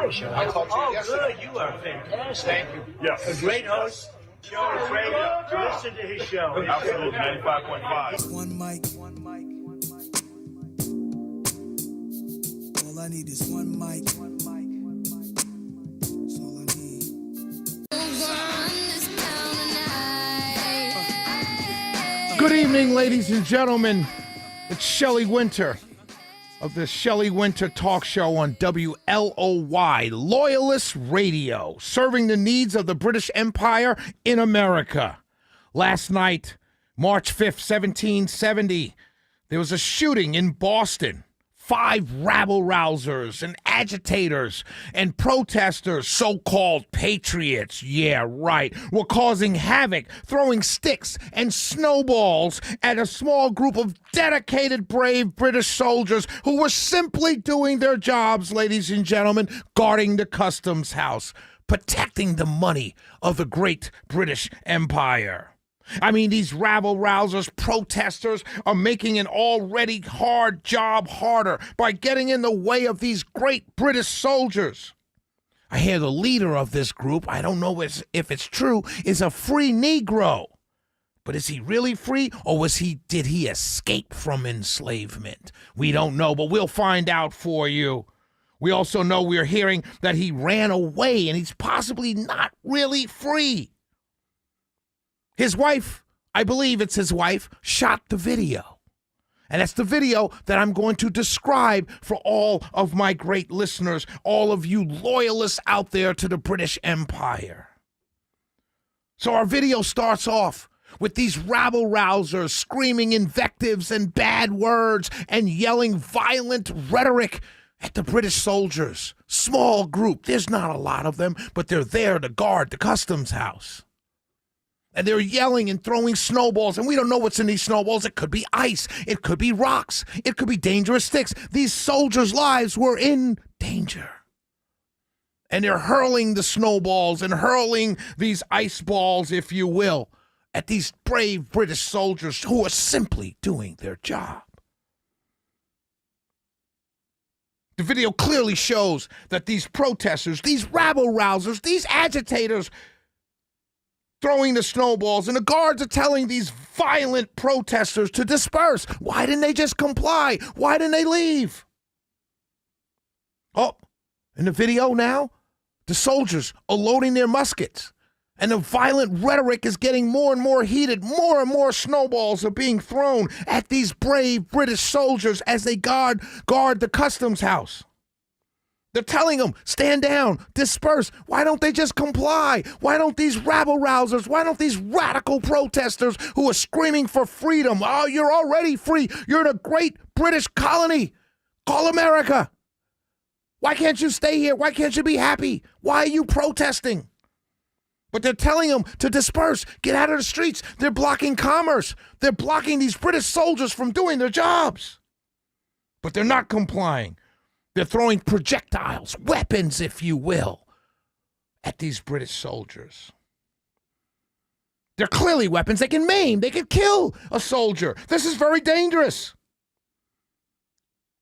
my show. I called you yesterday. Good. You are fantastic. Thank you. Yes. A great host. Show is great. Listen to his show. Absolutely. 95.5. One mic. All I need is one mic. That's all I need. Good evening, ladies and gentlemen. It's Shelley Winter of the Shelley Winter Talk Show on WLOY, Loyalist Radio, serving the needs of the British Empire in America. Last night, March 5th, 1770, there was a shooting in Boston. 5 rabble-rousers and agitators and protesters, so-called patriots, yeah, right, were causing havoc, throwing sticks and snowballs at a small group of dedicated, brave British soldiers who were simply doing their jobs, ladies and gentlemen, guarding the customs house, protecting the money of the great British Empire. I mean, these rabble-rousers, protesters, are making an already hard job harder by getting in the way of these great British soldiers. I hear the leader of this group, I don't know if it's true, is a free Negro. But is he really free, or did he escape from enslavement? We don't know, but we'll find out for you. We also know we're hearing that he ran away and he's possibly not really free. His wife, I believe it's his wife, shot the video. And that's the video that I'm going to describe for all of my great listeners, all of you loyalists out there to the British Empire. So our video starts off with these rabble-rousers screaming invectives and bad words and yelling violent rhetoric at the British soldiers. Small group, there's not a lot of them, but they're there to guard the customs house. And they're yelling and throwing snowballs, and we don't know what's in these snowballs. It could be ice. It could be rocks. It could be dangerous sticks. These soldiers' lives were in danger. And they're hurling the snowballs and hurling these ice balls, if you will, at these brave British soldiers who are simply doing their job. The video clearly shows that these protesters, these rabble-rousers, these agitators, throwing the snowballs, and the guards are telling these violent protesters to disperse. Why didn't they just comply? Why didn't they leave? Oh, in the video now, the soldiers are loading their muskets, and the violent rhetoric is getting more and more heated. More and more snowballs are being thrown at these brave British soldiers as they guard the customs house. They're telling them, stand down, disperse. Why don't they just comply? Why don't these rabble-rousers, why don't these radical protesters who are screaming for freedom, oh, you're already free, you're in a great British colony, call America. Why can't you stay here? Why can't you be happy? Why are you protesting? But they're telling them to disperse, get out of the streets. They're blocking commerce. They're blocking these British soldiers from doing their jobs. But they're not complying. They're throwing projectiles, weapons, if you will, at these British soldiers. They're clearly weapons. They can maim. They can kill a soldier. This is very dangerous.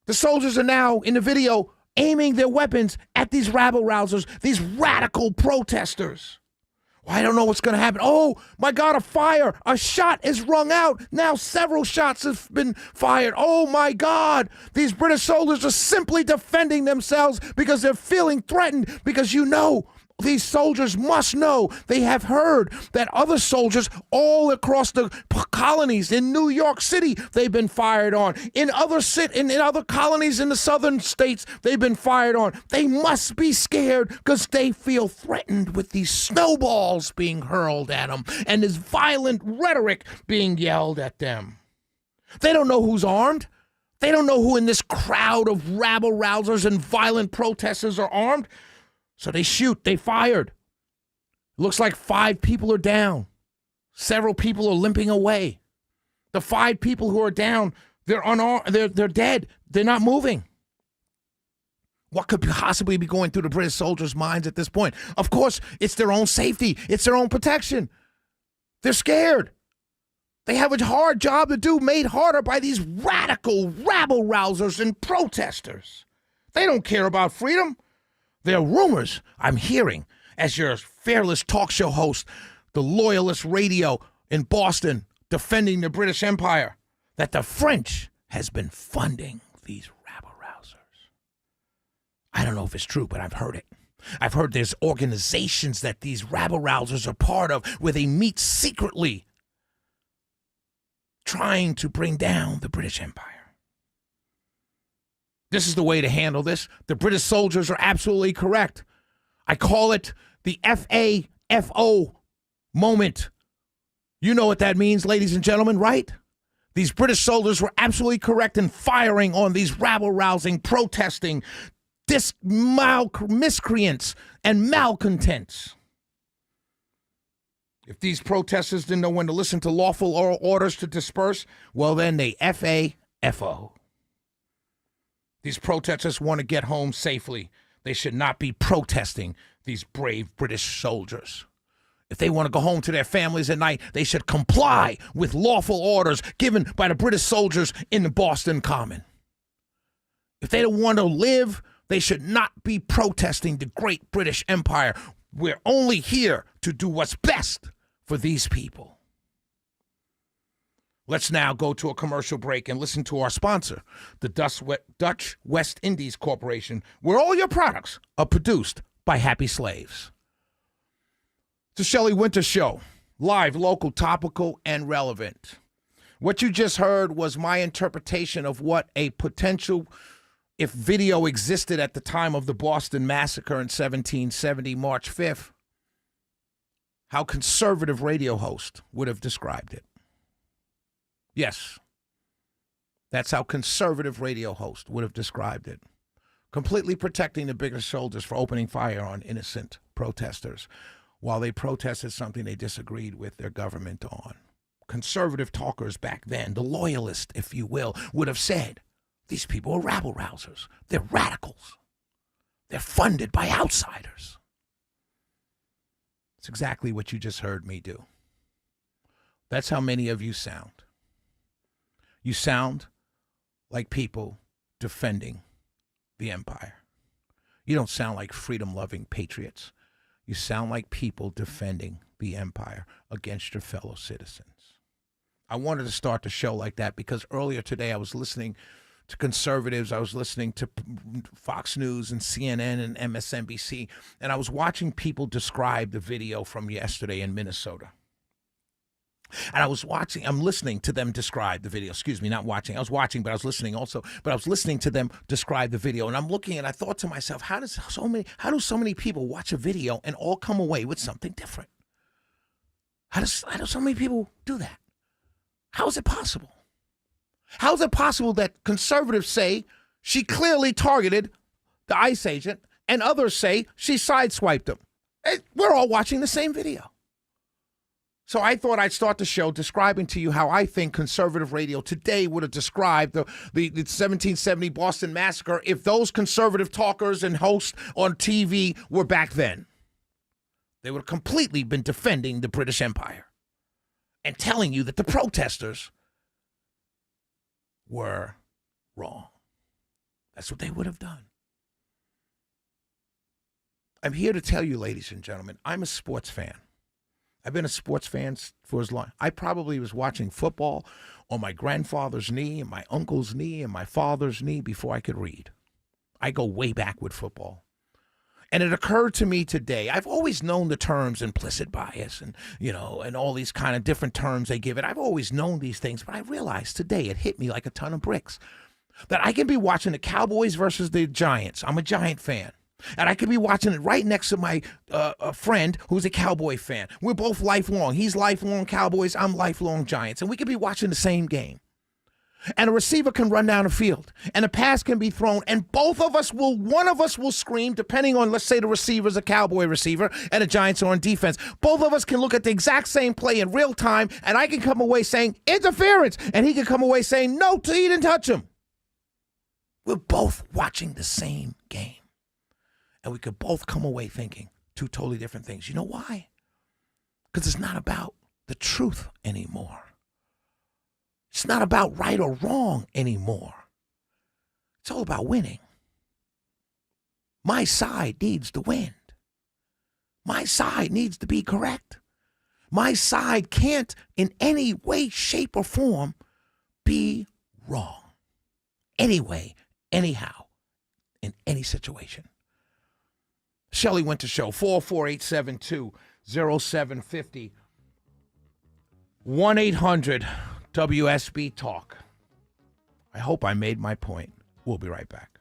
The soldiers are now, in the video, aiming their weapons at these rabble-rousers, these radical protesters. Well, I don't know what's going to happen. Oh, my God, a fire. A shot is rung out. Now several shots have been fired. Oh, my God. These British soldiers are simply defending themselves because they're feeling threatened. Because you know, these soldiers must know, they have heard that other soldiers all across the colonies in New York City, they've been fired on. In other colonies in the southern states, they've been fired on. They must be scared because they feel threatened with these snowballs being hurled at them and this violent rhetoric being yelled at them. They don't know who's armed. They don't know who in this crowd of rabble-rousers and violent protesters are armed. So they shoot, they fired. Looks like 5 people are down. Several people are limping away. The 5 people who are down, they're unarmed, they're dead. They're not moving. What could possibly be going through the British soldiers' minds at this point? Of course, it's their own safety. It's their own protection. They're scared. They have a hard job to do, made harder by these radical rabble-rousers and protesters. They don't care about freedom. There are rumors I'm hearing as your fearless talk show host, the Loyalist Radio in Boston, defending the British Empire, that the French has been funding these rabble-rousers. I don't know if it's true, but I've heard it. I've heard there's organizations that these rabble-rousers are part of where they meet secretly trying to bring down the British Empire. This is the way to handle this. The British soldiers are absolutely correct. I call it the FAFO moment. You know what that means, ladies and gentlemen, right? These British soldiers were absolutely correct in firing on these rabble-rousing, protesting, miscreants and malcontents. If these protesters didn't know when to listen to lawful orders to disperse, well, then they FAFO. These protesters want to get home safely. They should not be protesting these brave British soldiers. If they want to go home to their families at night, they should comply with lawful orders given by the British soldiers in the Boston Common. If they don't want to live, they should not be protesting the great British Empire. We're only here to do what's best for these people. Let's now go to a commercial break and listen to our sponsor, the Dutch West Indies Corporation, where all your products are produced by happy slaves. The Shelley Winter Show, live, local, topical, and relevant. What you just heard was my interpretation of what a potential, if video existed at the time of the Boston Massacre in 1770, March 5th, how conservative radio host would have described it. Yes, that's how conservative radio host would have described it. Completely protecting the British soldiers for opening fire on innocent protesters while they protested something they disagreed with their government on. Conservative talkers back then, the loyalists, if you will, would have said, these people are rabble-rousers. They're radicals. They're funded by outsiders. It's exactly what you just heard me do. That's how many of you sound. You sound like people defending the empire. You don't sound like freedom-loving patriots. You sound like people defending the empire against your fellow citizens. I wanted to start the show like that because earlier today I was listening to conservatives. I was listening to Fox News and CNN and MSNBC, and I was watching people describe the video from yesterday in Minnesota. And I'm listening to them describe the video. Excuse me, not watching. I was watching, but I was listening also. But I was listening to them describe the video. And I'm looking and I thought to myself, how do so many people watch a video and all come away with something different? How do so many people do that? How is it possible? How is it possible that conservatives say she clearly targeted the ICE agent and others say she sideswiped him? We're all watching the same video. So I thought I'd start the show describing to you how I think conservative radio today would have described the 1770 Boston Massacre if those conservative talkers and hosts on TV were back then. They would have completely been defending the British Empire and telling you that the protesters were wrong. That's what they would have done. I'm here to tell you, ladies and gentlemen, I'm a sports fan. I've been a sports fan for as long. I probably was watching football on my grandfather's knee and my uncle's knee and my father's knee before I could read. I go way back with football. And it occurred to me today, I've always known the terms implicit bias and, and all these kind of different terms they give it. I've always known these things, but I realized today it hit me like a ton of bricks that I can be watching the Cowboys versus the Giants. I'm a Giant fan. And I could be watching it right next to my friend who's a Cowboy fan. We're both lifelong. He's lifelong Cowboys. I'm lifelong Giants. And we could be watching the same game. And a receiver can run down the field. And a pass can be thrown. And one of us will scream, depending on, let's say the receiver's a Cowboy receiver and the Giants are on defense. Both of us can look at the exact same play in real time. And I can come away saying, interference. And he can come away saying, no, he didn't touch him. We're both watching the same game. And we could both come away thinking two totally different things. You know why? Because it's not about the truth anymore. It's not about right or wrong anymore. It's all about winning. My side needs to win. My side needs to be correct. My side can't in any way, shape, or form be wrong. Anyway, anyhow, in any situation. Shelley Winter Show, 44872-0750, 1-800-WSB-TALK. I hope I made my point. We'll be right back.